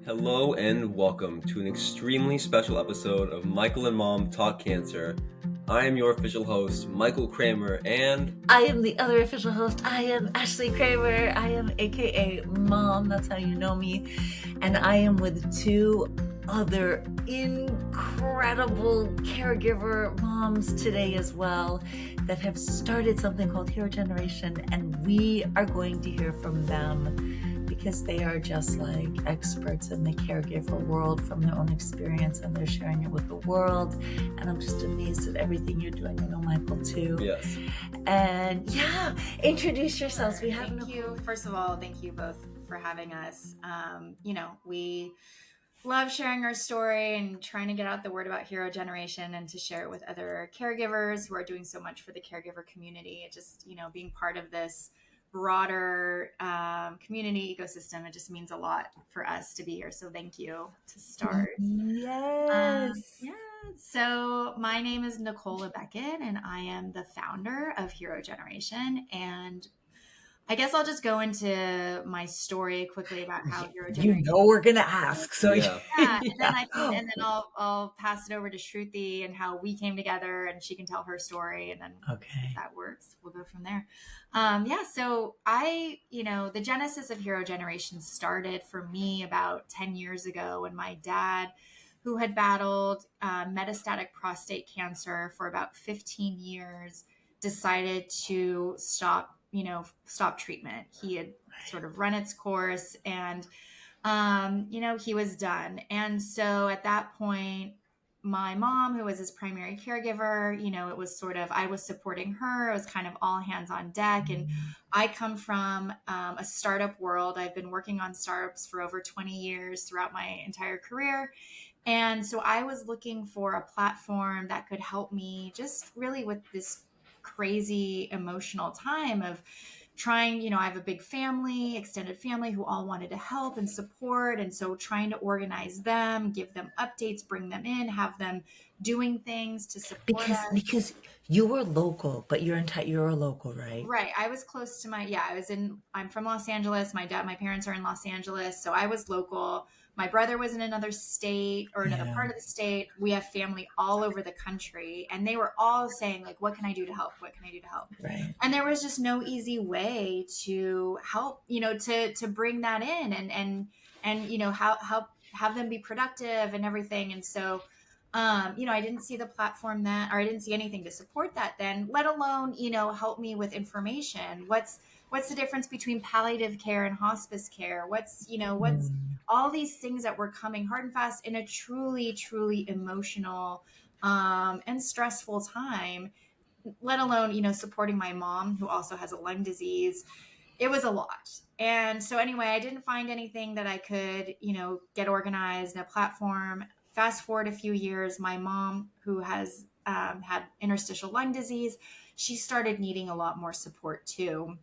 Hello and welcome to an extremely special episode of Michael and Mom Talk Cancer. I am your official host, Michael Kramer, and I am the other official host. I am Ashlee Kramer. I am AKA Mom. That's how you know me. And I am with two other incredible caregiver moms today as well that have started something called HeroGen, and we are going to hear from them because they are just like experts in the caregiver world from their own experience, and they're sharing it with the world. And I'm just amazed at everything you're doing. I know Michael too. yes. And yeah, introduce yourselves. We have Thank you. First of all, thank you both for having us. We love sharing our story and trying to get out the word about HeroGen and to share it with other caregivers who are doing so much for the caregiver community. It just, being part of this broader community ecosystem, it just means a lot for us to be here. So thank you to start. Yes. So my name is Nicole and àBeckett, and I am the founder of HeroGen. And I guess I'll just go into my story quickly about how HeroGen. We're gonna ask. So Yeah. And then I'll pass it over to Shruti and how we came together, and she can tell her story, and then okay, if that works, we'll go from there. So the genesis of HeroGen started for me about 10 years ago when my dad, who had battled metastatic prostate cancer for about 15 years, decided to stop treatment. He had sort of run its course, and he was done. And so at that point, my mom, who was his primary caregiver, it was sort of, I was supporting her. It was kind of all hands on deck. And I come from a startup world. I've been working on startups for over 20 years throughout my entire career. And so I was looking for a platform that could help me just really with this crazy emotional time of trying, I have a big family, extended family, who all wanted to help and support. And so trying to organize them, give them updates, bring them in, have them doing things to support us. Because you were local, but you're local, right? Right. I was close to I'm from Los Angeles. My parents are in Los Angeles. So I was local. My brother was in another state or another part of the state. We have family all over the country, and they were all saying, like, what can I do to help? What can I do to help? Right. And there was just no easy way to help, to bring that in and have them be productive and everything. And so, I didn't see the platform I didn't see anything to support that then, let alone, help me with information. What's the difference between palliative care and hospice care? What's all these things that were coming hard and fast in a truly, truly emotional and stressful time, let alone, supporting my mom, who also has a lung disease. It was a lot. And so anyway, I didn't find anything that I could, get organized in a platform. Fast forward a few years, my mom, who has had interstitial lung disease, she started needing a lot more support too.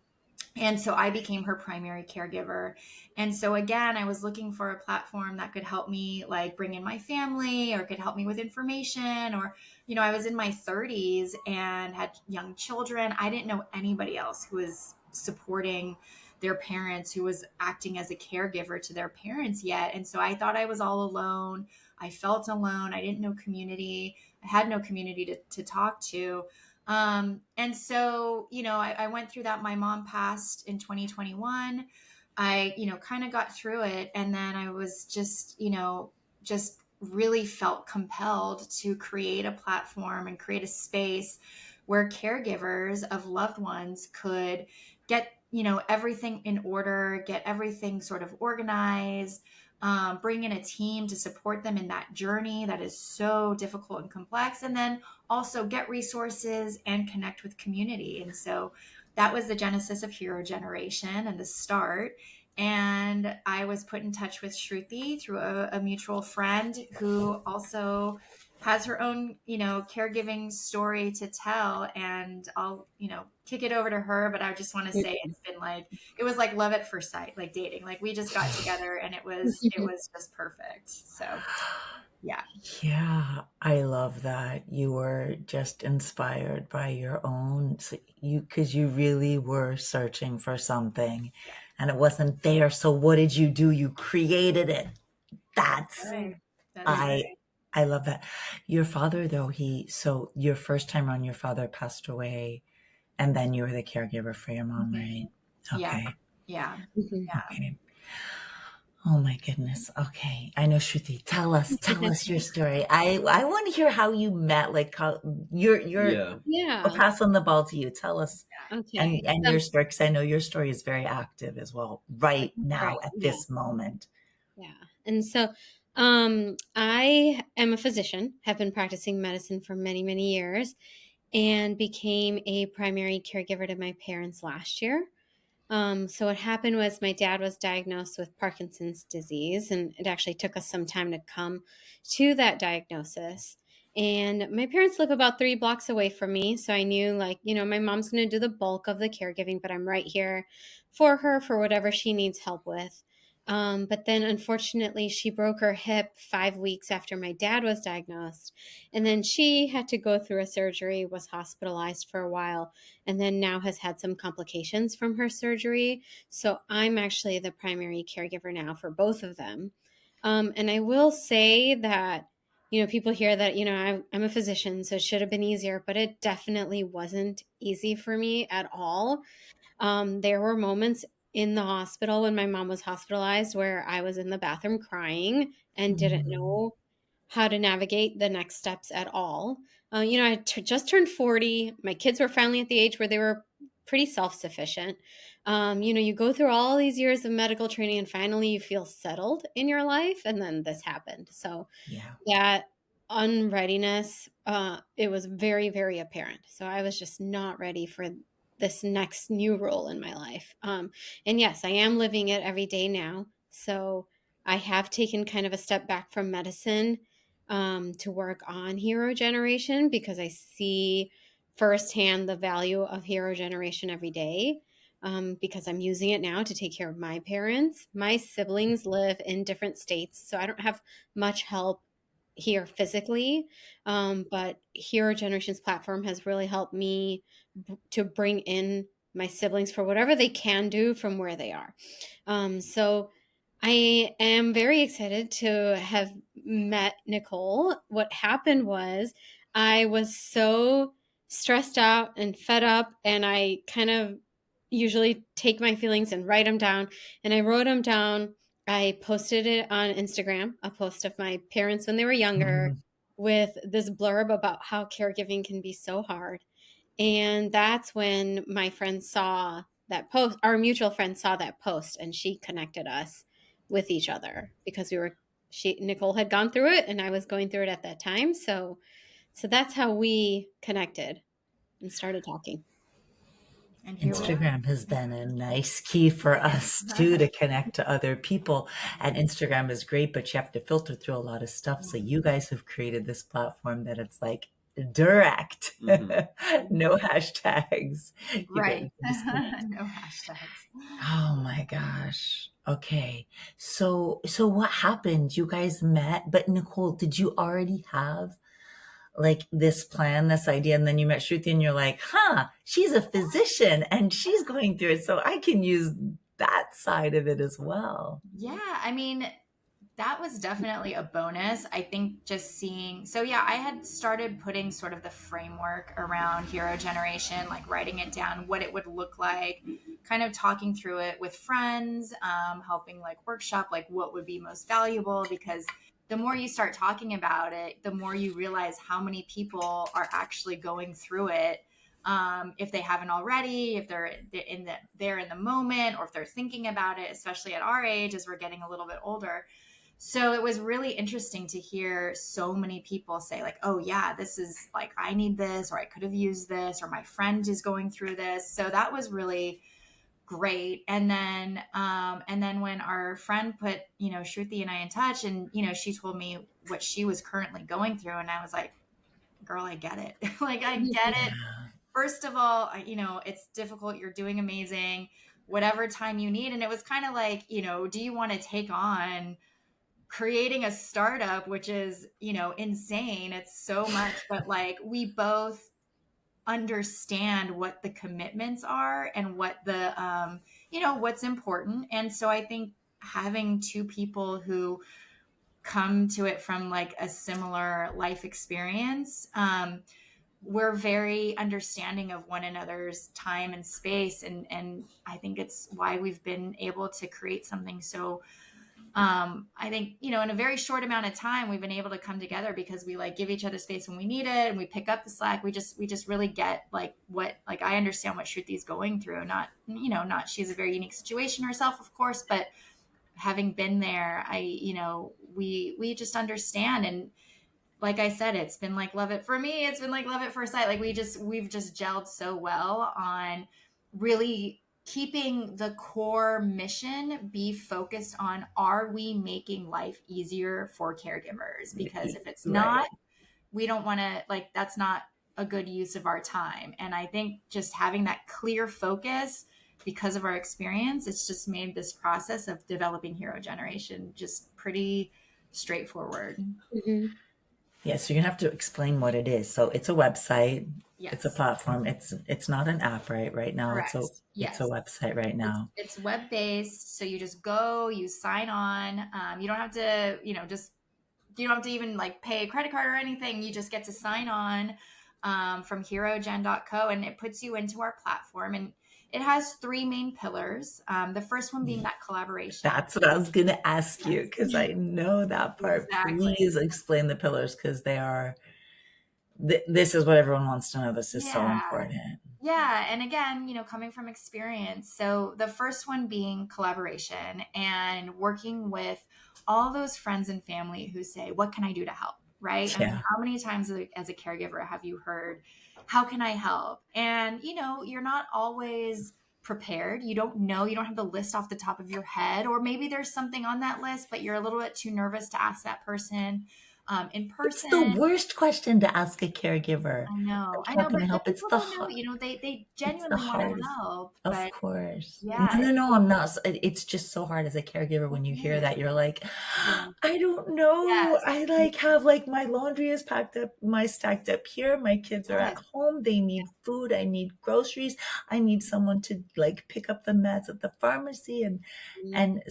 And so I became her primary caregiver. And so again, I was looking for a platform that could help me, like, bring in my family, or could help me with information, or, I was in my 30s and had young children. I didn't know anybody else who was supporting their parents, who was acting as a caregiver to their parents yet. And so I thought I was all alone. I felt alone. I didn't know community. I had no community to talk to. And so, I went through that. My mom passed in 2021. I, kind of got through it. And then I was just really felt compelled to create a platform and create a space where caregivers of loved ones could get, everything in order, get everything sort of organized, bring in a team to support them in that journey that is so difficult and complex, and then also get resources and connect with community. And so that was the genesis of HeroGen and the start. And I was put in touch with Shruti through a mutual friend who also has her own, caregiving story to tell. And I'll, kick it over to her. But I just want to say it was like love at first sight, like dating. Like, we just got together and it was just perfect. So, yeah. Yeah, I love that. You were just inspired by your own, because you really were searching for something and it wasn't there. So what did you do? You created it. That's Right. That is I I love that. Your father though, so your first time around your father passed away and then you were the caregiver for your mom, right? yeah. Okay. Yeah. Mhm. Okay. Oh my goodness. Okay. I know Shruti. Tell us your story. I want to hear how you met, like how you're Yeah. I'll Yeah. pass on the ball to you. Tell us Okay. and So, your story, because I know your story is very active as well, right right. now at Yeah. this moment. Yeah. And so, I am a physician, have been practicing medicine for many, many years, and became a primary caregiver to my parents last year. So what happened was my dad was diagnosed with Parkinson's disease, and it actually took us some time to come to that diagnosis. And my parents live about 3 blocks away from me, so I knew, like, my mom's going to do the bulk of the caregiving, but I'm right here for her for whatever she needs help with. But then, unfortunately, she broke her hip 5 weeks after my dad was diagnosed, and then she had to go through a surgery, was hospitalized for a while, and then now has had some complications from her surgery. So I'm actually the primary caregiver now for both of them. And I will say that, people hear that, I'm a physician, so it should have been easier, but it definitely wasn't easy for me at all. There were moments in the hospital when my mom was hospitalized where I was in the bathroom crying and didn't Mm, know how to navigate the next steps at all. I just turned 40. My kids were finally at the age where they were pretty self sufficient. You go through all these years of medical training and finally you feel settled in your life. And then this happened. So yeah. that unreadiness, it was very, very apparent. So I was just not ready for this next new role in my life. And yes, I am living it every day now. So I have taken kind of a step back from medicine, to work on hero generation because I see firsthand the value of hero generation every day. Because I'm using it now to take care of my parents. My siblings live in different states, so I don't have much help here physically. But Hero Generations platform has really helped me to bring in my siblings for whatever they can do from where they are. So I am very excited to have met Nicole. What happened was I was so stressed out and fed up, and I kind of usually take my feelings and write them down. And I wrote them down. I posted it on Instagram, a post of my parents when they were younger, Mm, with this blurb about how caregiving can be so hard. And that's when my friend saw that post, our mutual friend saw that post, and she connected us with each other because Nicole had gone through it and I was going through it at that time. So that's how we connected and started talking. And here we are. Instagram has been a nice key for us too to connect to other people. And Instagram is great, but you have to filter through a lot of stuff. So you guys have created this platform that it's like direct, Mm-hmm. no hashtags. You Right. can just connect. No hashtags. Oh my gosh. Okay. So what happened? You guys met, but Nicole, did you already have like this plan, this idea, and then you met Shruti and you're like, huh, she's a physician and she's going through it, so I can use that side of it as well. Yeah, I mean, that was definitely a bonus. I think just seeing, so yeah, I had started putting sort of the framework around hero generation, like writing it down, what it would look like, kind of talking through it with friends, helping like workshop, like what would be most valuable, because the more you start talking about it, the more you realize how many people are actually going through it. If they haven't already, if they're in the moment, or if they're thinking about it, especially at our age as we're getting a little bit older. So it was really interesting to hear so many people say like, oh yeah, this is like, I need this, or I could have used this, or my friend is going through this. So that was really great. And then when our friend put, Shruti and I in touch, and, she told me what she was currently going through. And I was like, girl, I get it. Like, I get it. Yeah. First of all, it's difficult. You're doing amazing, whatever time you need. And it was kind of like, do you want to take on creating a startup, which is, insane. It's so much, but like we both understand what the commitments are and what the, what's important. And so I think having two people who come to it from like a similar life experience, we're very understanding of one another's time and space. And I think it's why we've been able to create something so, I think, in a very short amount of time, we've been able to come together because we like give each other space when we need it, and we pick up the slack. We just really get like I understand what Shruti's going through. Not she's a very unique situation herself, of course, but having been there, we just understand. And like I said, it's been like love it for me. It's been like love at first sight. Like we've just gelled so well on really keeping the core mission be focused on, are we making life easier for caregivers? Because if it's not, we don't want to, like, that's not a good use of our time. And I think just having that clear focus, because of our experience, it's just made this process of developing Hero Generation just pretty straightforward. Mm-hmm. Yeah, so you're gonna have to explain what it is. So it's a website. Yes. It's a platform. It's not an app right now. Correct. It's a website right now. It's web based. So you just go, you sign on. You don't have to, you don't have to even like pay a credit card or anything. You just get to sign on from HeroGen.co, and it puts you into our platform. And it has three main pillars. The first one being that collaboration. That's what I was going to ask you, because I know that part. Exactly. Please explain the pillars, because they are, this is what everyone wants to know. This is so important. Yeah. And again, coming from experience. So the first one being collaboration and working with all those friends and family who say, what can I do to help? Right? Yeah. I mean, how many times as a caregiver have you heard, how can I help? And, you're not always prepared. You don't know, you don't have the list off the top of your head, or maybe there's something on that list, but you're a little bit too nervous to ask that person in person. It's the worst question to ask a caregiver. I know, like, how can I help? It's the they genuinely want to help. Of but course. Yeah. No, I'm not. It's just so hard as a caregiver when you hear that. You're like, I don't know. Yes. I like have like my laundry is packed up, my stacked up here. My kids are at home. They need food. I need groceries. I need someone to like pick up the meds at the pharmacy. And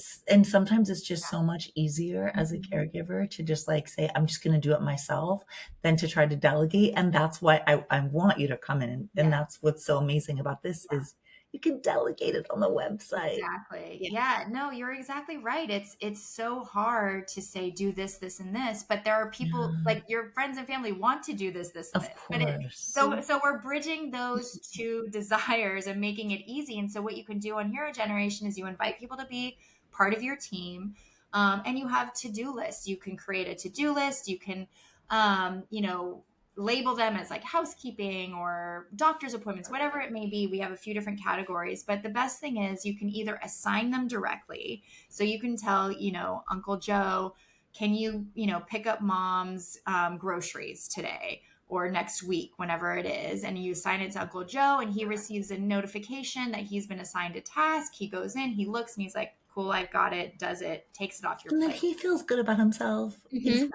sometimes it's just so much easier as a caregiver to just like say, I'm just going to do it myself, than to try to delegate. And that's why I want you to come in. And that's what's so amazing about this is you can delegate it on the website. Exactly. Yeah. No, you're exactly right. It's so hard to say, do this, this, and this, but there are people like your friends and family want to do this, and of this. Course. So we're bridging those two desires and making it easy. And so what you can do on Hero Generation is you invite people to be part of your team. And you have to-do lists. You can create a to-do list. You can, label them as like housekeeping or doctor's appointments, whatever it may be. We have a few different categories, but the best thing is you can either assign them directly. So you can tell, Uncle Joe, can you, pick up mom's groceries today or next week, whenever it is. And you assign it to Uncle Joe, and he receives a notification that he's been assigned a task. He goes in, he looks, and he's like, cool, I've got it, does it, takes it off your plate. And then he feels good about himself. Exactly.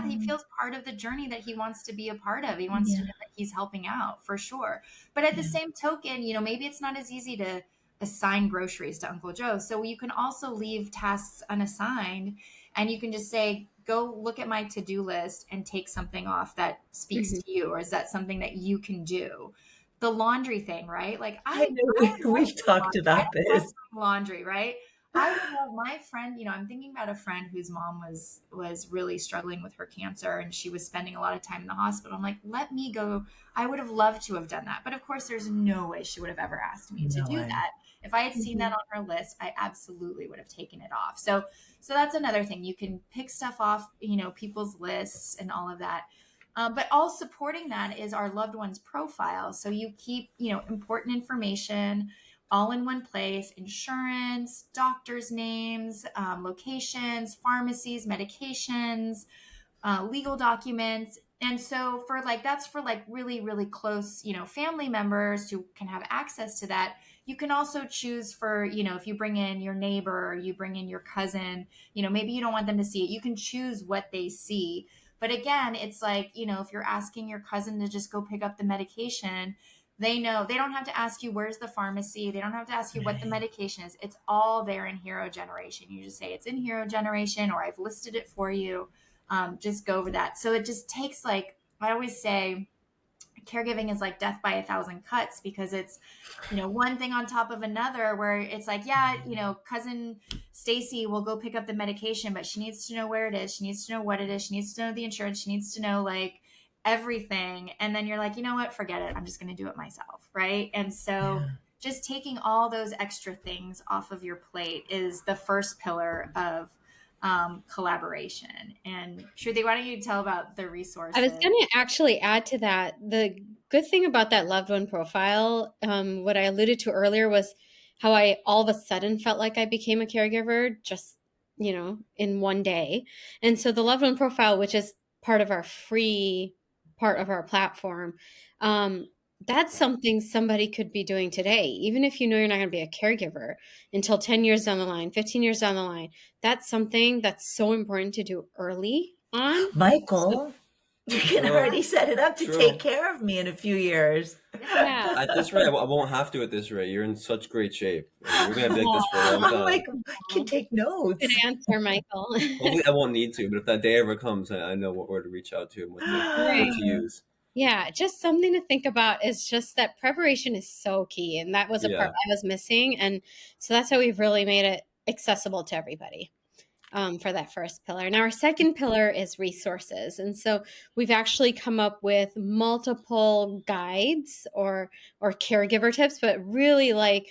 He feels part of the journey that he wants to be a part of. He wants to know that he's helping out, for sure. But at the same token, maybe it's not as easy to assign groceries to Uncle Joe. So you can also leave tasks unassigned, and you can just say, go look at my to-do list and take something off that speaks to you, or is that something that you can do? The laundry thing, right? Like we've talked about this. Laundry, right? I love my friend, I'm thinking about a friend whose mom was really struggling with her cancer, and she was spending a lot of time in the hospital. I'm like, let me go. I would have loved to have done that. But of course, there's no way she would have ever asked me to do that. If I had seen that on her list, I absolutely would have taken it off. So that's another thing. You can pick stuff off, people's lists and all of that. But all supporting that is our loved one's profile. So you keep, important information all in one place: insurance, doctors' names, locations, pharmacies, medications, legal documents. And so that's for really, really close, family members who can have access to that. You can also choose for, if you bring in your neighbor or you bring in your cousin, maybe you don't want them to see it. You can choose what they see. But again, it's like, if you're asking your cousin to just go pick up the medication, They know. They don't have to ask you where's the pharmacy. They don't have to ask you what the medication is. It's all there in HeroGeneration. You just say it's in HeroGeneration, or I've listed it for you. Just go over that. So it just takes, like, I always say, caregiving is like death by 1,000 cuts, because it's, one thing on top of another, where it's like, yeah, cousin Stacy will go pick up the medication, but she needs to know where it is. She needs to know what it is. She needs to know the insurance. She needs to know, like, everything. And then you're like, you know what, forget it. I'm just going to do it myself. Right. And so just taking all those extra things off of your plate is the first pillar of collaboration. And Shruti, why don't you tell about the resources? I was going to actually add to that. The good thing about that loved one profile, what I alluded to earlier, was how I all of a sudden felt like I became a caregiver just, in one day. And so the loved one profile, which is part of our free part of our platform, that's something somebody could be doing today, even if you're not going to be a caregiver until 10 years down the line, 15 years down the line. That's something that's so important to do early on. Michael, you can already set it up to take care of me in a few years. Yeah. At this rate, I won't have to at this rate. You're in such great shape. You're going to be like this for a long time. I'm like, I can take notes. Good answer, Michael. Hopefully I won't need to, but if that day ever comes, I know where to reach out to and what to use. Yeah, just something to think about is just that preparation is so key. And that was a part I was missing. And so that's how we've really made it accessible to everybody for that first pillar. Now, our second pillar is resources. And so we've actually come up with multiple guides or caregiver tips, but really like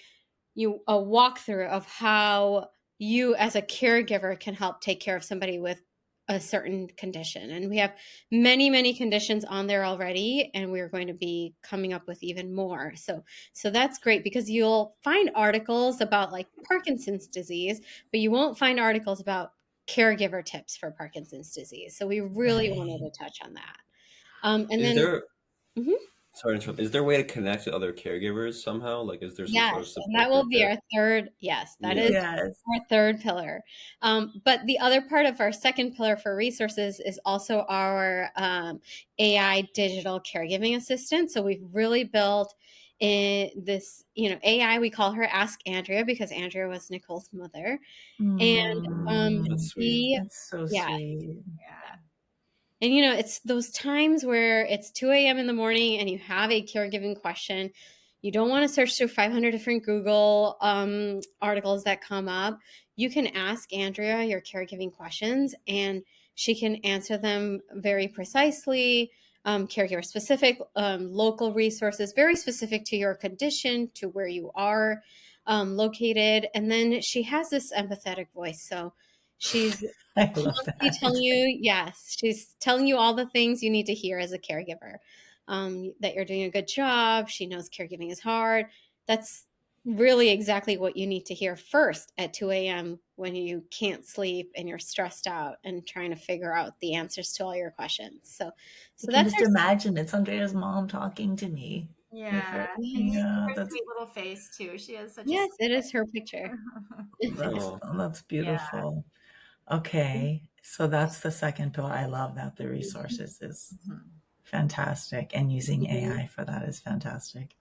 a walkthrough of how you as a caregiver can help take care of somebody with a certain condition. And we have many, many conditions on there already, and we're going to be coming up with even more. So that's great, because you'll find articles about like Parkinson's disease, but you won't find articles about caregiver tips for Parkinson's disease. So we really wanted to touch on that. Sorry to interrupt. Is there a way to connect to other caregivers somehow? Like, is there some sort of support? And that will be our third. Yes, that is our third pillar. But the other part of our second pillar for resources is also our AI digital caregiving assistant. So we've really built in this, AI. We call her Ask Andrea, because Andrea was Nicole's mother. And that's sweet. That's so sweet. Yeah. And, it's those times where it's 2 a.m. in the morning and you have a caregiving question. You don't want to search through 500 different Google articles that come up. You can ask Andrea your caregiving questions, and she can answer them very precisely, caregiver specific, local resources, very specific to your condition, to where you are located. And then she has this empathetic voice. So she's telling you, she's telling you all the things you need to hear as a caregiver, that you're doing a good job. She knows caregiving is hard. That's really exactly what you need to hear first at 2 a.m. when you can't sleep and you're stressed out and trying to figure out the answers to all your questions. So that's just imagine it's Andrea's mom talking to me. Yeah, her sweet little face too. She has such it is her picture. That's beautiful. Okay, so that's the second pillar. I love that. The resources is fantastic, and using AI for that is fantastic.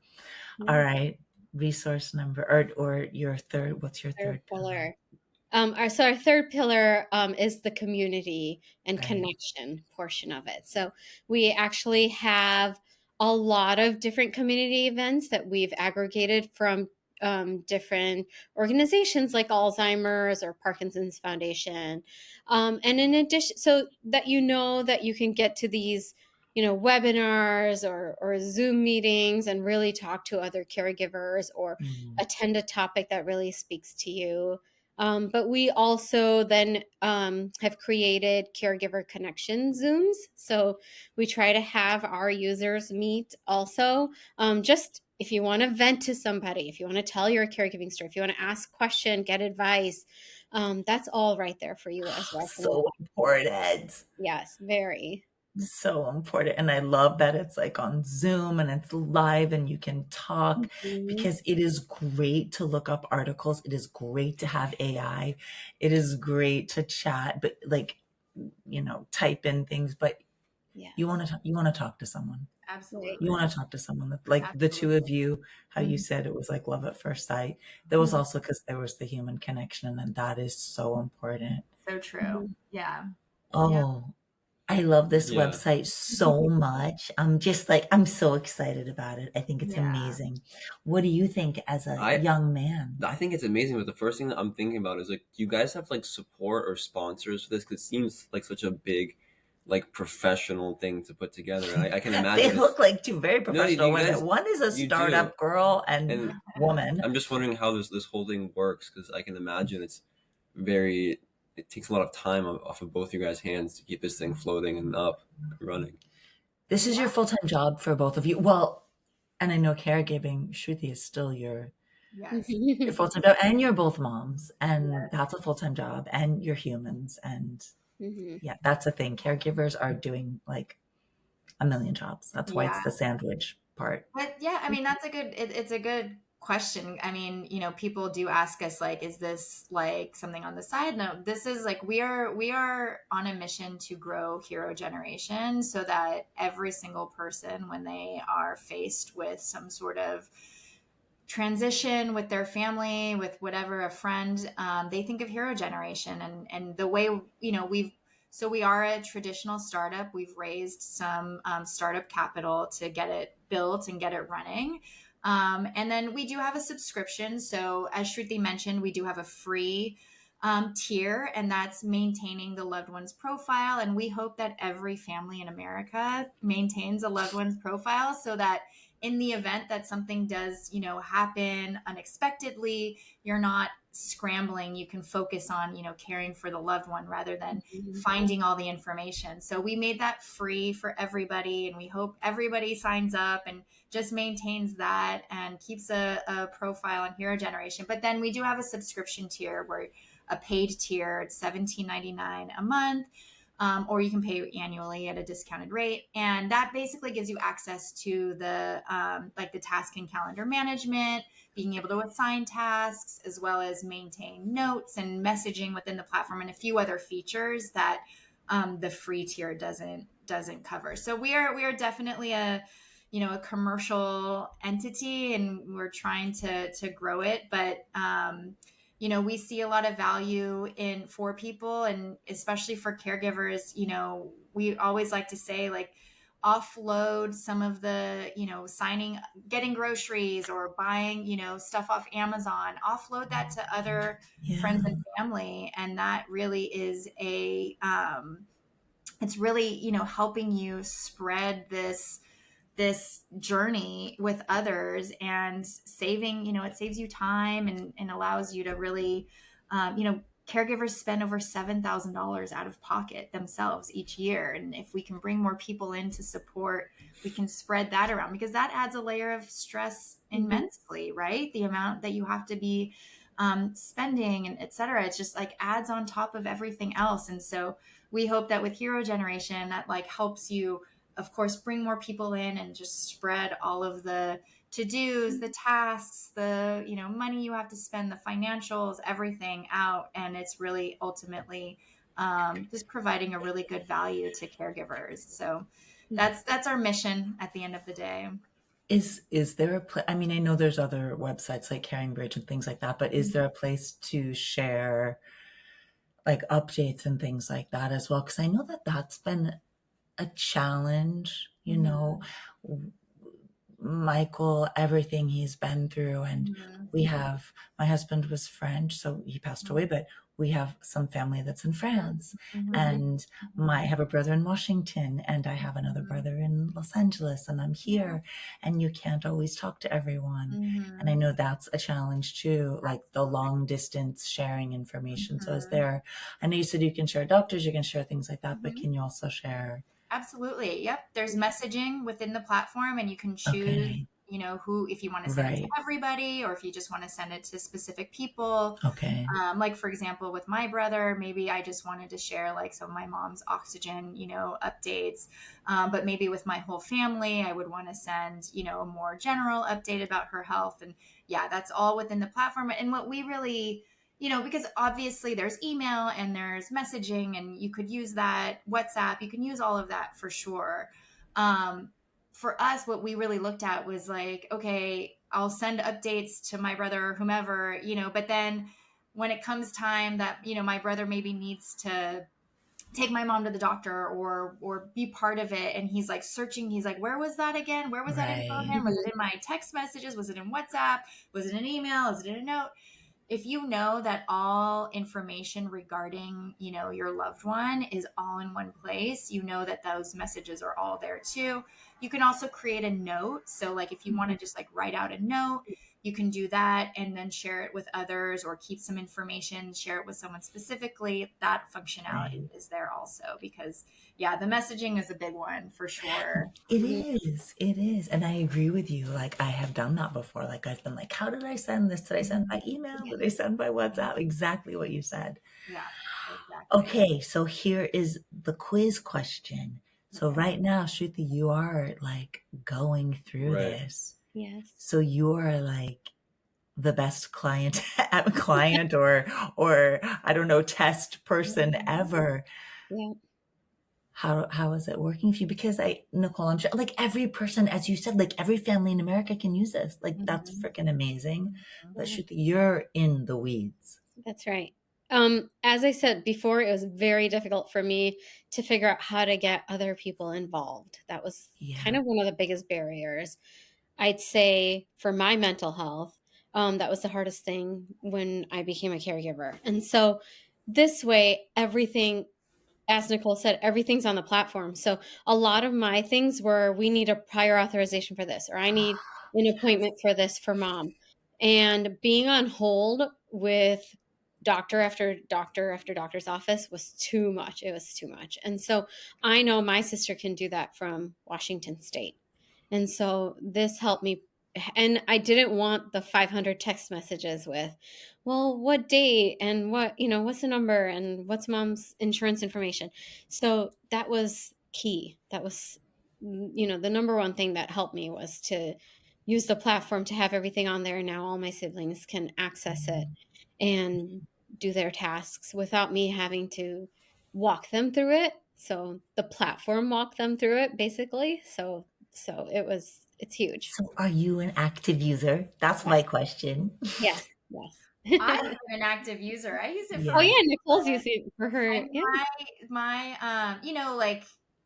All right, resource number or your third. What's your third pillar? Our third pillar is the community and connection portion of it. So we actually have a lot of different community events that we've aggregated from different organizations like Alzheimer's or Parkinson's Foundation. And in addition, so that that you can get to these, webinars or Zoom meetings and really talk to other caregivers or attend a topic that really speaks to you. But we also then have created caregiver connection Zooms. So we try to have our users meet also, just if you want to vent to somebody, if you want to tell your caregiving story, if you want to ask a question, get advice, that's all right there for you as well. So important. Yes, very. So important. And I love that it's like on Zoom and it's live and you can talk, because it is great to look up articles. It is great to have AI. It is great to chat, but type in things, but you want to talk to someone. Absolutely. You want to talk to someone that, like the two of you, how you said it was like love at first sight. That was also because there was the human connection, and that is so important. So true. Yeah. Oh, I love this Yeah. website so much. I'm just like, I'm so excited about it. I think it's Yeah. amazing. What do you think as a young man? I think it's amazing, but the first thing that I'm thinking about is like, do you guys have like support or sponsors for this? Because it seems like such a big, like professional thing to put together. And I can imagine They look like two very professional you women. guys, One is a you startup do. girl and And woman. I'm just wondering how this whole thing works, because I can imagine it takes a lot of time off of both you guys' hands to keep this thing floating and up and running. This is your full-time job for both of you. Well, and I know caregiving, Shruti, is still your Yes. full-time job, and you're both moms, and that's a full-time job, and you're humans, and yeah, that's a thing. Caregivers are doing like a million jobs. That's why it's the sandwich part. But yeah, I mean, that's a good, it's a good question. I mean, people do ask us like, is this like something on the side? No, this is like, we are on a mission to grow Hero Generation so that every single person, when they are faced with some sort of transition with their family, with whatever, a friend, they think of Hero Generation. And the way, we are a traditional startup. We've raised some startup capital to get it built and get it running. And then we do have a subscription. So as Shruti mentioned, we do have a free tier, and that's maintaining the loved one's profile. And we hope that every family in America maintains a loved one's profile so that in the event that something does, happen unexpectedly, you're not scrambling. You can focus on, caring for the loved one rather than finding all the information. So we made that free for everybody, and we hope everybody signs up and just maintains that and keeps a profile on Hero Generation. But then we do have a subscription tier, where a paid tier, it's $17.99 a month. Or you can pay annually at a discounted rate. And that basically gives you access to the like the task and calendar management, being able to assign tasks, as well as maintain notes and messaging within the platform, and a few other features that the free tier doesn't cover. So we are definitely a commercial entity, and we're trying to grow it, but we see a lot of value for people, and especially for caregivers. We always like to say, like, offload some of the, getting groceries or buying, stuff off Amazon, offload that to other friends and family. And that really is it's really, helping you spread this journey with others, and saving, it saves you time, and allows you to really, caregivers spend over $7,000 out of pocket themselves each year. And if we can bring more people in to support, we can spread that around, because that adds a layer of stress immensely, right? The amount that you have to be spending, and et cetera, it's just like adds on top of everything else. And so we hope that with Hero Generation, that like helps you, of course, bring more people in and just spread all of the to-dos, the tasks, the, money you have to spend, the financials, everything out. And it's really ultimately just providing a really good value to caregivers. So that's our mission at the end of the day. Is there a I mean, I know there's other websites like Caring Bridge and things like that, but is there a place to share like updates and things like that as well? Because I know that that's been a challenge, Michael, everything he's been through. And we have, my husband was French, so he passed away, but we have some family that's in France. And I have a brother in Washington, and I have another brother in Los Angeles, and I'm here, and you can't always talk to everyone. And I know that's a challenge too, like the long distance sharing information. So is there, I know you said you can share doctors, you can share things like that, but can you also share? Absolutely. Yep. There's messaging within the platform, and you can choose, who, if you want to send it to everybody, or if you just want to send it to specific people. Okay. Like, for example, with my brother, maybe I just wanted to share like some of my mom's oxygen, updates. But maybe with my whole family, I would want to send, a more general update about her health. And yeah, that's all within the platform. And what we really, because obviously there's email and there's messaging, and you could use that, WhatsApp, you can use all of that for sure. for us, what we really looked at was like, okay, I'll send updates to my brother or whomever, but then when it comes time that, my brother maybe needs to take my mom to the doctor or be part of it, and he's like searching, he's like, where was that again? Where was that info Right. again? Was it in my text messages? Was it in WhatsApp? Was it an email? Was it in a note? If you know that all information regarding, your loved one is all in one place, you know that those messages are all there too. You can also create a note. So like if you want to just like write out a note, you can do that and then share it with others, or keep some information, share it with someone specifically. That functionality is there also, because yeah, the messaging is a big one for sure. It is. It is. And I agree with you. Like, I have done that before. Like, I've been like, how did I send this? Did I send by email? Did I send by WhatsApp? Exactly what you said. Yeah, exactly. Okay. So here is the quiz question. So Okay. right now, Shruti, you are like going through Right. this. Yes. So you are like the best client or I don't know, test person ever. Yeah. How is it working for you? Because Nicole, I'm sure like every person, as you said, like every family in America can use this. Like that's freaking amazing. But Shruti, you're in the weeds. That's right. As I said before, it was very difficult for me to figure out how to get other people involved. That was kind of one of the biggest barriers, I'd say, for my mental health. That was the hardest thing when I became a caregiver. And so this way, everything, as Nicole said, everything's on the platform. So a lot of my things were, we need a prior authorization for this, or I need an appointment for this for mom. And being on hold with doctor after doctor after doctor's office was too much. It was too much. And so I know my sister can do that from Washington State. And so this helped me. And I didn't want the 500 text messages with, well, what date and what, what's the number and what's mom's insurance information. So that was key. That was, the number one thing that helped me was to use the platform to have everything on there. Now all my siblings can access it and do their tasks without me having to walk them through it. So the platform walked them through it basically. So it's huge. So are you an active user? That's my question. Yes. I'm an active user. I use it for Oh yeah, Nicole's using it for her. and my like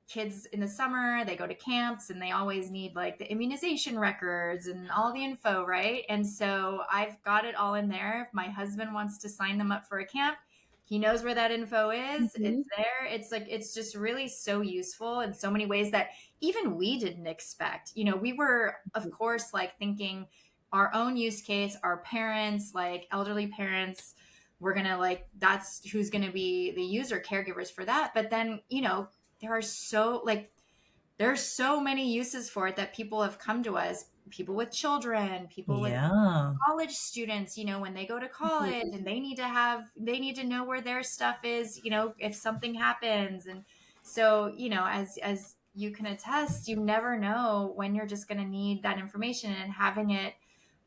kids in the summer, they go to camps and they always need like the immunization records and all the info, right? And so I've got it all in there. If my husband wants to sign them up for a camp, he knows where that info is. It's there. It's like, it's just really so useful in so many ways that even we didn't expect. We were, of course, like thinking our own use case, our parents, like elderly parents, we're going to like, that's who's going to be the user caregivers for that. But then, there's so many uses for it that people have come to us, people with children, people with college students, when they go to college and they need to know where their stuff is, if something happens. And so, as you can attest, you never know when you're just going to need that information, and having it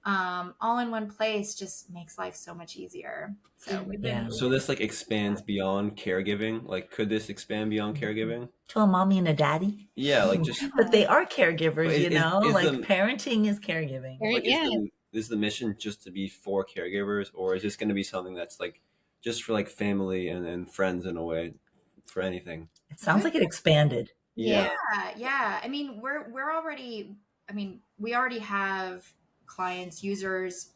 all in one place just makes life so much easier. So So this like expands beyond caregiving. Like, could this expand beyond caregiving? To a mommy and a daddy? Yeah, like just. But they are caregivers, Is parenting is caregiving. Like, is the mission just to be for caregivers, or is this going to be something that's like just for like family and friends in a way, for anything? It sounds like it expanded. Yeah. I mean, we already have clients, users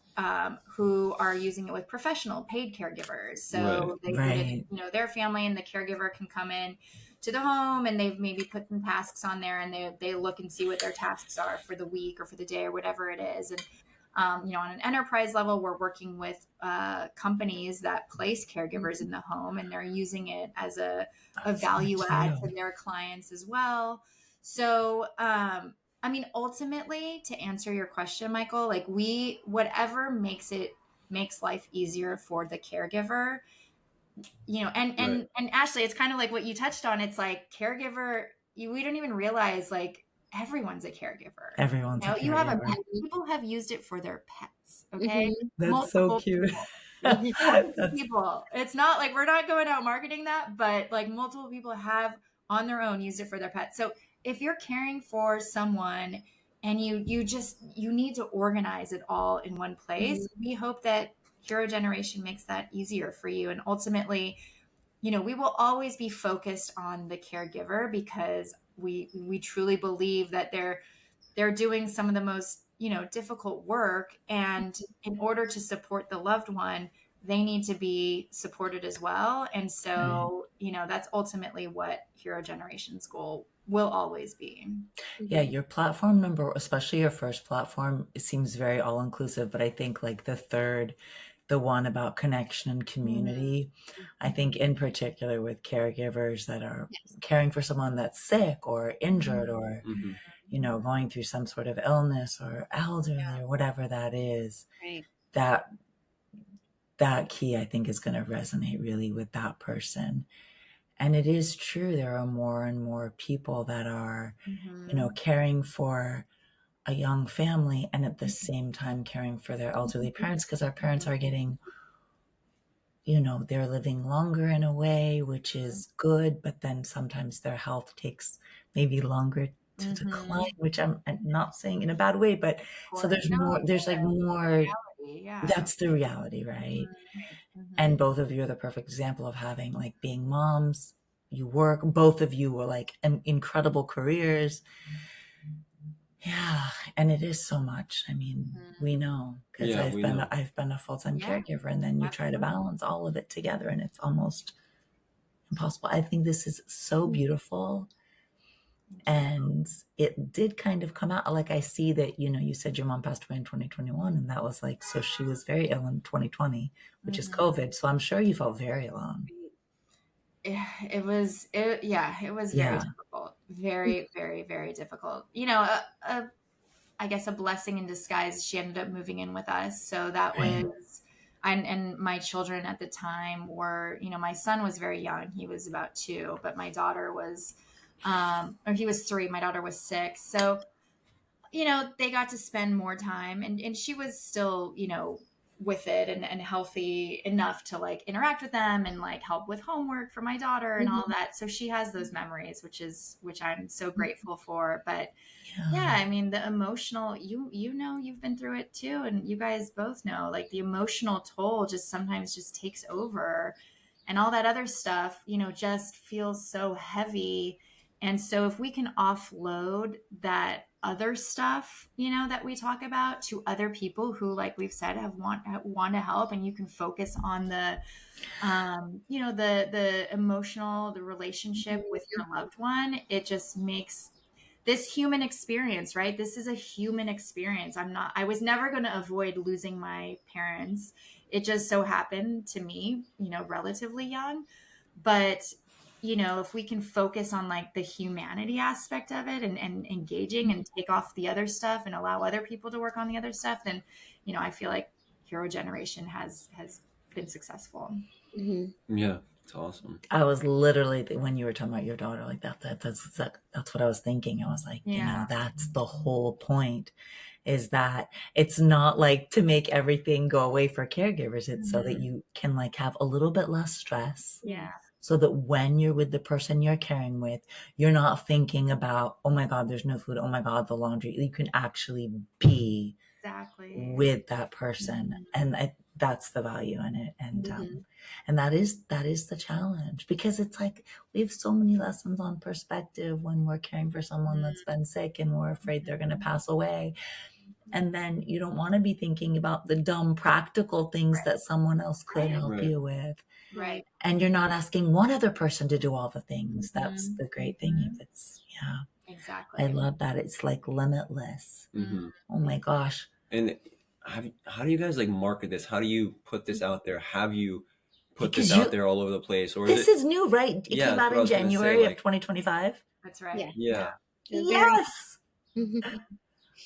who are using it with professional paid caregivers. So their family and the caregiver can come in to the home, and they've maybe put some tasks on there, and they look and see what their tasks are for the week or for the day or whatever it is. And on an enterprise level, we're working with companies that place caregivers in the home, and they're using it as a value add to their clients as well. So ultimately, to answer your question, Michael, like whatever makes life easier for the caregiver, and Ashlee, it's kind of like what you touched on. It's like caregiver, we don't even realize like everyone's a caregiver. Everyone's a caregiver. You have a pet. People have used it for their pets. Okay. That's Multiple so cute. people. It's not like we're not going out marketing that, but like multiple people have on their own used it for their pets. So if you're caring for someone and you need to organize it all in one place, we hope that Hero Generation makes that easier for you. And ultimately, we will always be focused on the caregiver, because we truly believe that they're doing some of the most, difficult work. And in order to support the loved one, they need to be supported as well. And so, that's ultimately what Hero Generation's goal will always be. Yeah, your platform number, especially your first platform, it seems very all inclusive. But I think like the third, the one about connection and community, I think in particular with caregivers that are caring for someone that's sick or injured or, going through some sort of illness or elderly or whatever that is, Right. that key I think is going to resonate really with that person. And it is true, there are more and more people that are, caring for a young family and at the same time caring for their elderly parents, because our parents are getting, they're living longer in a way, which is good, but then sometimes their health takes maybe longer to decline, which I'm not saying in a bad way, but so there's more, there's like more, that's the reality, right? And both of you are the perfect example of having like being moms, you work, both of you were like incredible careers. Yeah, and it is so much. I mean, we know, because I've been a full-time caregiver, and then you try to balance all of it together and it's almost impossible. I think this is so beautiful. And it did kind of come out like, I see that, you said your mom passed away in 2021, and that was like, so she was very ill in 2020, which is COVID. So I'm sure you felt very alone. It was very difficult. Very, very, very difficult. I guess a blessing in disguise. She ended up moving in with us. So that was, and my children at the time were, my son was very young. He was about 2, but my daughter was, or he was 3. My daughter was 6. So, they got to spend more time, and she was still, with it and healthy enough to like interact with them and like help with homework for my daughter and all that. So she has those memories, which I'm so grateful for. But yeah, I mean, the emotional, you've been through it too. And you guys both know, like, the emotional toll just sometimes just takes over, and all that other stuff, just feels so heavy. And so if we can offload that other stuff, that we talk about to other people who, like we've said, want to help, and you can focus on the, the emotional, the relationship with your loved one, it just makes this human experience, right? This is a human experience. I was never going to avoid losing my parents. It just so happened to me, relatively young. But, if we can focus on like the humanity aspect of it, and engaging, and take off the other stuff and allow other people to work on the other stuff, then, I feel like Hero Generation has been successful. Yeah, it's awesome. I was literally, when you were talking about your daughter, like that's what I was thinking. I was like, that's the whole point, is that it's not like to make everything go away for caregivers. It's so that you can like have a little bit less stress. Yeah. So that when you're with the person you're caring with, you're not thinking about, oh my God, there's no food. Oh my God, the laundry. You can actually be with that person. And that's the value in it. And that is the challenge, because it's like, we have so many lessons on perspective when we're caring for someone that's been sick and we're afraid they're going to pass away. And then you don't want to be thinking about the dumb practical things that someone else could help you with. Right. And you're not asking one other person to do all the things. That's the great thing. If it's, exactly. I love that. It's like limitless. Oh my gosh. And how do you guys like market this? How do you put this out there? Have you put this out there all over the place? Or this is new, right? It came out in January of 2025. That's right. Yeah. Yes.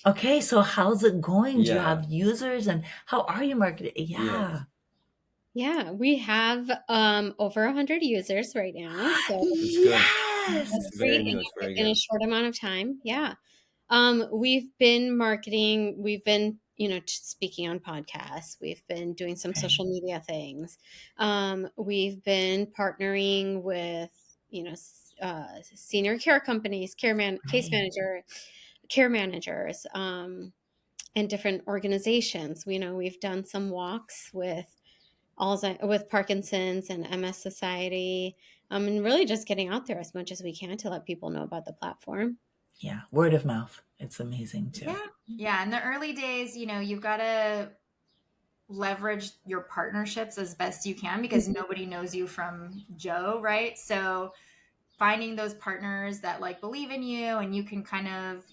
Okay, so how's it going? Do you have users, and how are you marketing? Yeah, we have over 100 users right now. So that's great in a short amount of time. Yeah. We've been marketing, we've been, speaking on podcasts, we've been doing some social media things. We've been partnering with senior care companies, case manager, care managers, and different organizations. We've done some walks with Parkinson's and MS Society, and really just getting out there as much as we can to let people know about the platform. Yeah, word of mouth. It's amazing too. Yeah. In the early days, you've got to leverage your partnerships as best you can, because nobody knows you from Joe, right? So finding those partners that like believe in you, and you can kind of,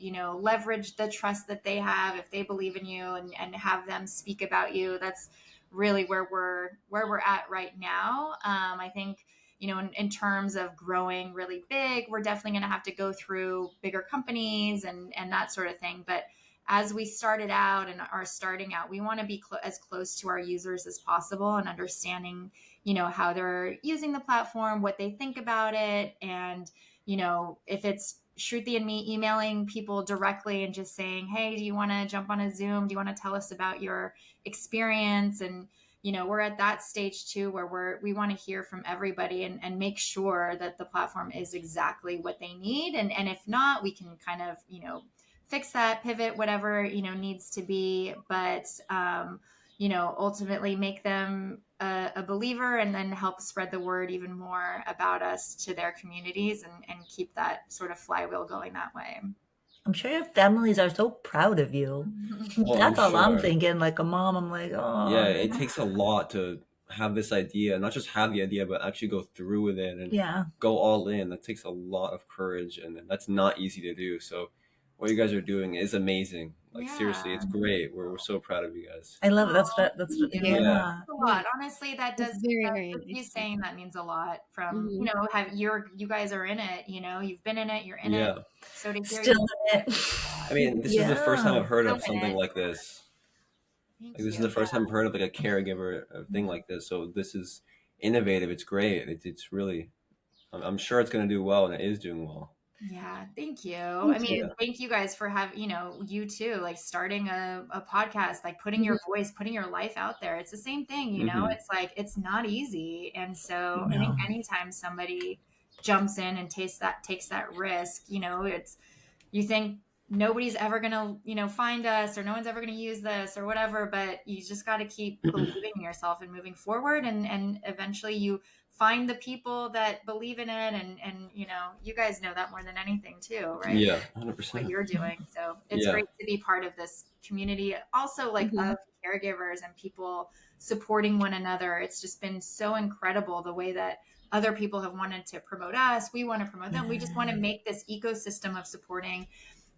leverage the trust that they have if they believe in you, and have them speak about you. That's really where we're at right now. I think, in terms of growing really big, we're definitely going to have to go through bigger companies and that sort of thing. But as we started out and are starting out, we want to be as close to our users as possible, and understanding, how they're using the platform, what they think about it. And, if it's Shruti and me emailing people directly and just saying, hey, do you want to jump on a Zoom? Do you want to tell us about your experience? And, we're at that stage too, where we want to hear from everybody, and make sure that the platform is exactly what they need. And if not, we can kind of, fix that, pivot, whatever, needs to be. But, ultimately make them a believer, and then help spread the word even more about us to their communities, and keep that sort of flywheel going that way. I'm sure your families are so proud of you. Well, That's I'm all I'm sure. thinking. Like a mom, I'm like, oh. Yeah, it takes a lot to have this idea, not just have the idea, but actually go through with it and go all in. That takes a lot of courage, and that's not easy to do. So what you guys are doing is amazing. Like seriously, it's great. We're so proud of you guys. I love it. That's a lot. Honestly, that does, very, very you nice. saying that means a lot. From you guys are in it. You've been in it. You're in it. So to hear still in it. I mean, this is the first time I've heard of Still in something it. like this. Thank Like this is you. the first time I've heard of like a caregiver thing like this. So this is innovative. It's great. It's really. I'm sure it's going to do well, and it is doing well. Yeah, thank you. Thank you guys for having, you too, like starting a podcast, like putting your voice, putting your life out there. It's the same thing, it's like, it's not easy. And so I think anytime somebody jumps in and takes that risk, you think nobody's ever going to, find us, or no one's ever going to use this or whatever, but you just got to keep believing in yourself and moving forward. And eventually you find the people that believe in it. And, you guys know that more than anything too, right? Yeah, 100%. What you're doing. So it's great to be part of this community also, like of caregivers and people supporting one another. It's just been so incredible the way that other people have wanted to promote us. We want to promote them. We just want to make this ecosystem of supporting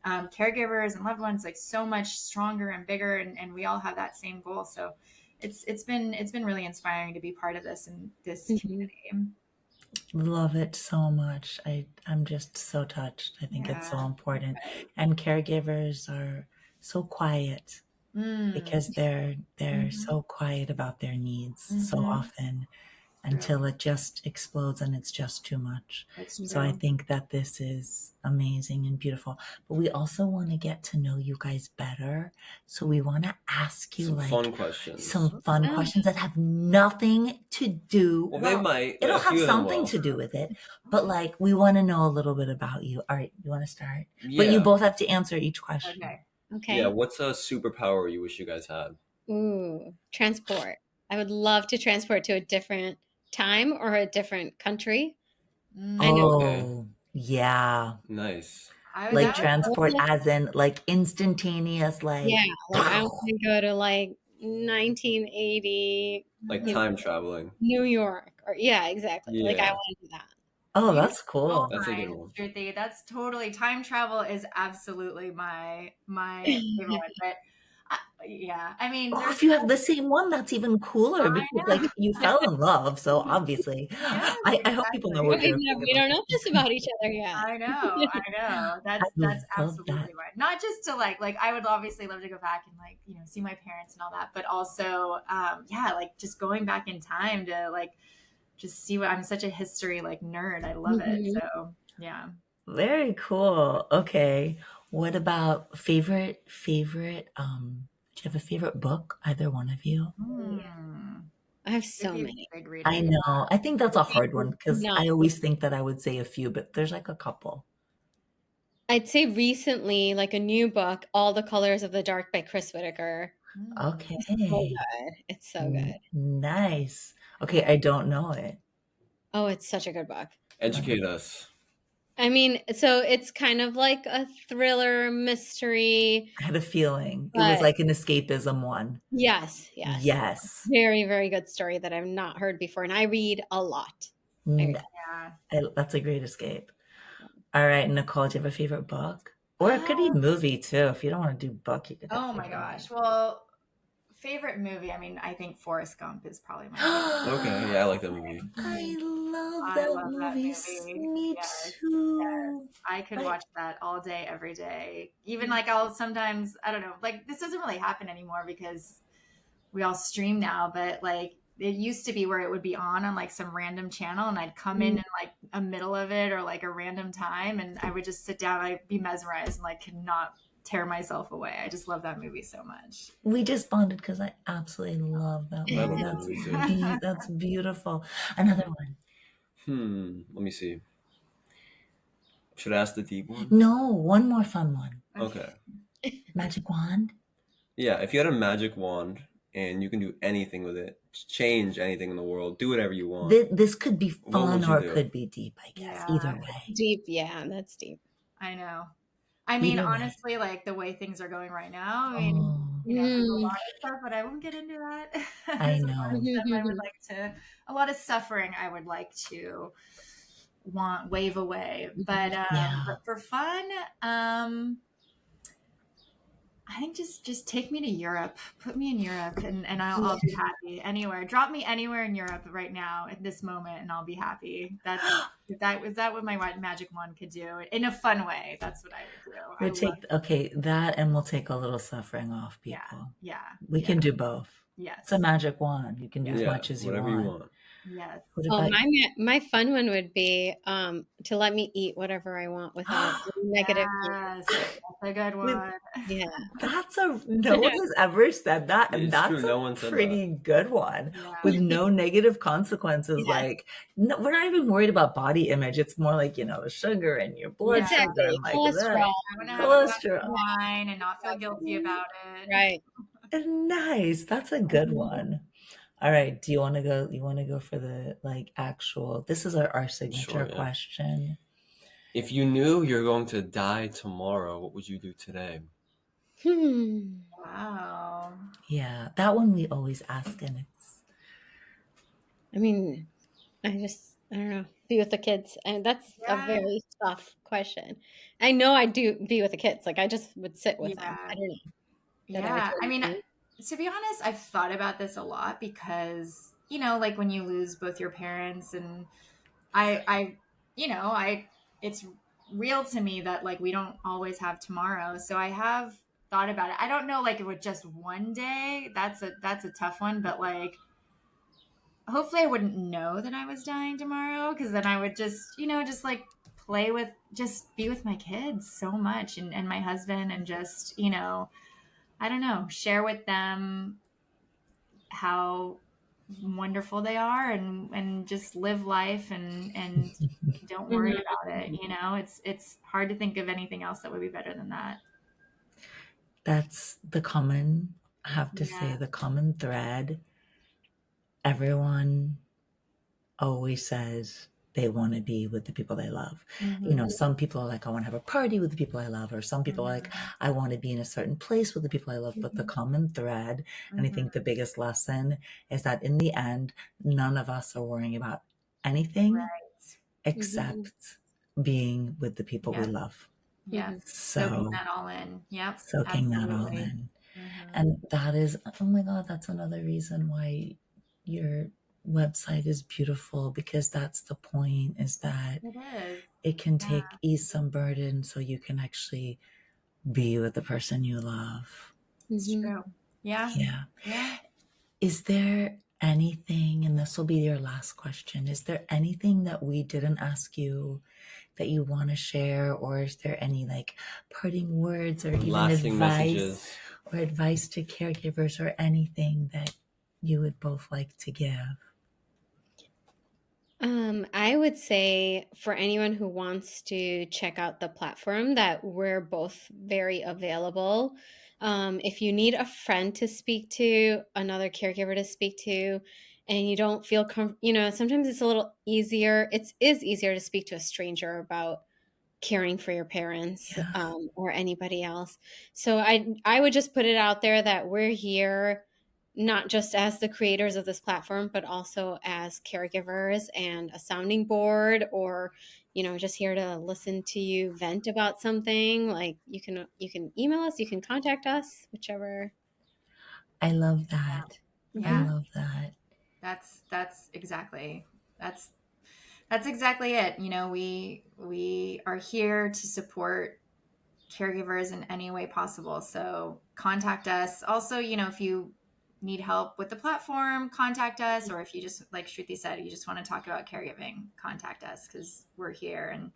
caregivers and loved ones like so much stronger and bigger, and we all have that same goal. So it's been really inspiring to be part of this and this community. Love it so much. I'm just so touched. I think it's so important. And caregivers are so quiet because they're so quiet about their needs so often, until it just explodes and it's just too much. So I think that this is amazing and beautiful. But we also want to get to know you guys better. So we want to ask you fun questions. Some fun questions that have nothing to do. Well, they might. It'll have something to do with it. But like, we want to know a little bit about you. All right, you want to start? Yeah. But you both have to answer each question. Okay. Yeah, what's a superpower you wish you guys had? Ooh, transport. I would love to transport to a different time or a different country. I know. Yeah. Nice. Like transport as in like instantaneous, like. Yeah, like I want to go to like 1980. Like time traveling. New York. Or yeah, exactly. Yeah. Like I want to do that. Oh, that's cool. That's a good one. Shruti, that's totally, time travel is absolutely my favorite one. But yeah, I mean, if you have the same one, that's even cooler, because like you fell in love. So obviously, I hope people know what you're we don't know this about each other yet. I know. That's absolutely right. Not just to like I would obviously love to go back and like, see my parents and all that, but also, like just going back in time to like, just see what, I'm such a history like nerd. I love it. So yeah. Very cool. Okay. What about favorite, do you have a favorite book, either one of you? I have so Shruti is many. a big reader. I know. I think that's a hard one because No. I always think that I would say a few, but there's like a couple. I'd say recently, like a new book, All the Colors of the Dark by Chris Whitaker. Okay. It's so good. It's so good. Nice. Okay, I don't know it. Oh, it's such a good book. Educate us. I mean, so it's kind of like a thriller mystery. I had a feeling it was like an escapism one. Yes. Very, very good story that I've not heard before. And I read a lot. That's a great escape. All right, Nicole, do you have a favorite book? Or it could be movie too. If you don't want to do book, you could. Oh my gosh. Well, favorite movie. I mean, I think Forrest Gump is probably my favorite. Okay, yeah, I like that movie. I love that movie. Me too. Yes. I could watch that all day, every day. Even like I'll sometimes, I don't know, like this doesn't really happen anymore because we all stream now, but like it used to be where it would be on like some random channel and I'd come in like a middle of it or like a random time and I would just sit down, I'd be mesmerized and like could not tear myself away. I just love that movie so much. We just bonded because I absolutely love that movie. That's beautiful. Another one. Let me see. Should I ask the deep one? No, one more fun one. Okay. Magic wand? Yeah, if you had a magic wand and you can do anything with it, change anything in the world, do whatever you want. This could be fun or it could be deep, I guess. Yeah. Either way. Deep, yeah, that's deep. I know. I mean, honestly, like the way things are going right now, I mean, you know, there's a lot of stuff, but I won't get into that. I know. I would like to, a lot of suffering I would like to wave away. But for fun, I think just take me to Europe, put me in Europe and I'll be happy anywhere. Drop me anywhere in Europe right now at this moment and I'll be happy. Is that what my magic wand could do in a fun way? That's what I would do. That and we'll take a little suffering off people. Yeah. We can do both. Yes. It's a magic wand. You can do as much as whatever you want. Yes. My fun one would be to let me eat whatever I want without negative. Yes, that's a good one. Yeah, no one has ever said that, and that's a pretty good one with no negative consequences. Yeah. Like, no, we're not even worried about body image. It's more like sugar and your blood sugar, and like cholesterol. I want to have a glass of wine and not feel guilty about it. Right. Nice. That's a good one. All right. Do you want to go? You want to go for the actual? This is our signature question. If you knew you're going to die tomorrow, what would you do today? Wow. Yeah, that one we always ask, and it's. I mean, I don't know. Be with the kids, and that's a very tough question. I know I do be with the kids. Like I just would sit with them. I don't know. Yeah, I mean, to be honest, I've thought about this a lot because, like when you lose both your parents and it's real to me that like we don't always have tomorrow. So I have thought about it. I don't know, like with just one day, that's a tough one, but like hopefully I wouldn't know that I was dying tomorrow because then I would just like be with my kids so much and my husband and just, I don't know, share with them how wonderful they are and just live life and don't worry about it. It's hard to think of anything else that would be better than that. That's the common thread. Everyone always says they want to be with the people they love. Some people are like, I want to have a party with the people I love, or some people are like, I want to be in a certain place with the people I love. But the common thread, and I think the biggest lesson is that in the end, none of us are worrying about anything except being with the people we love. Yeah. Soaking that all in. Yep. Soaking that all in. And that is, oh my God, that's another reason why your website is beautiful, because that's the point, is that it can ease some burden so you can actually be with the person you love. It's true. Yeah. Is there anything, and this will be your last question, is there anything that we didn't ask you that you want to share, or is there any like parting words or even advice to caregivers or anything that you would both like to give? I would say for anyone who wants to check out the platform, that we're both very available. If you need a friend to speak to, another caregiver to speak to, and you don't feel sometimes it's a little easier. It is easier to speak to a stranger about caring for your parents, or anybody else. So I would just put it out there that we're here not just as the creators of this platform, but also as caregivers and a sounding board, or just here to listen to you vent about something. Like you can email us, you can contact us, whichever. I love that. Yeah. I love that. That's exactly it. We are here to support caregivers in any way possible. So contact us. Also, if you need help with the platform, contact us. Or if you just, like Shruti said, you just want to talk about caregiving, contact us, because we're here. And,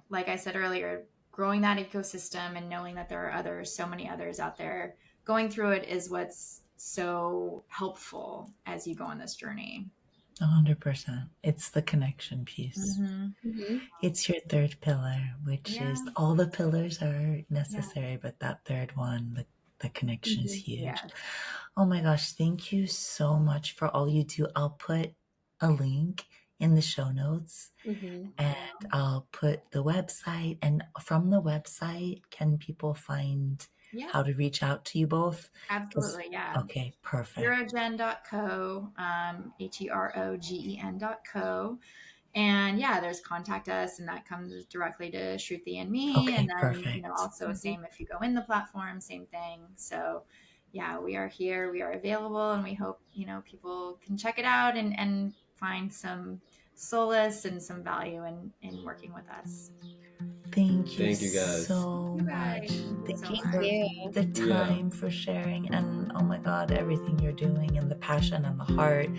like I said earlier, growing that ecosystem and knowing that there are so many others out there going through it is what's so helpful as you go on this journey. 100%. It's the connection piece. It's your third pillar, which is all the pillars are necessary, but that third one, the connection is huge. Yes. Oh my gosh, thank you so much for all you do. I'll put a link in the show notes, and I'll put the website. And from the website, can people find how to reach out to you both? Absolutely, yeah. Okay, perfect. HeroGen.co, HeroGen.co. And there's contact us, and that comes directly to Shruti and me. Okay, and then, perfect. Also same if you go in the platform, same thing. So we are here, we are available, and we hope, people can check it out and find some solace and some value in working with us. Thank you guys so much. Thank you for the time, for sharing, and oh my God, everything you're doing, and the passion and the heart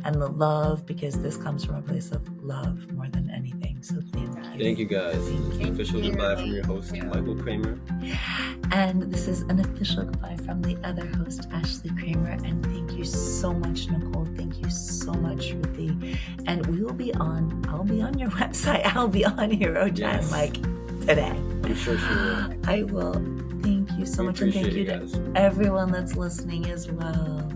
and the love, because this comes from a place of love more than anything. So thank you. Thank you guys. Official goodbye from your host, Michael Kramer. And this is an official goodbye from the other host, Ashlee Kramer. And thank you so much, Nicole. Thank you so much, Shruti. And I'll be on your website. I'll be on HeroGen like today. I'm sure she will. I will. Thank you so much. And thank you to everyone that's listening as well.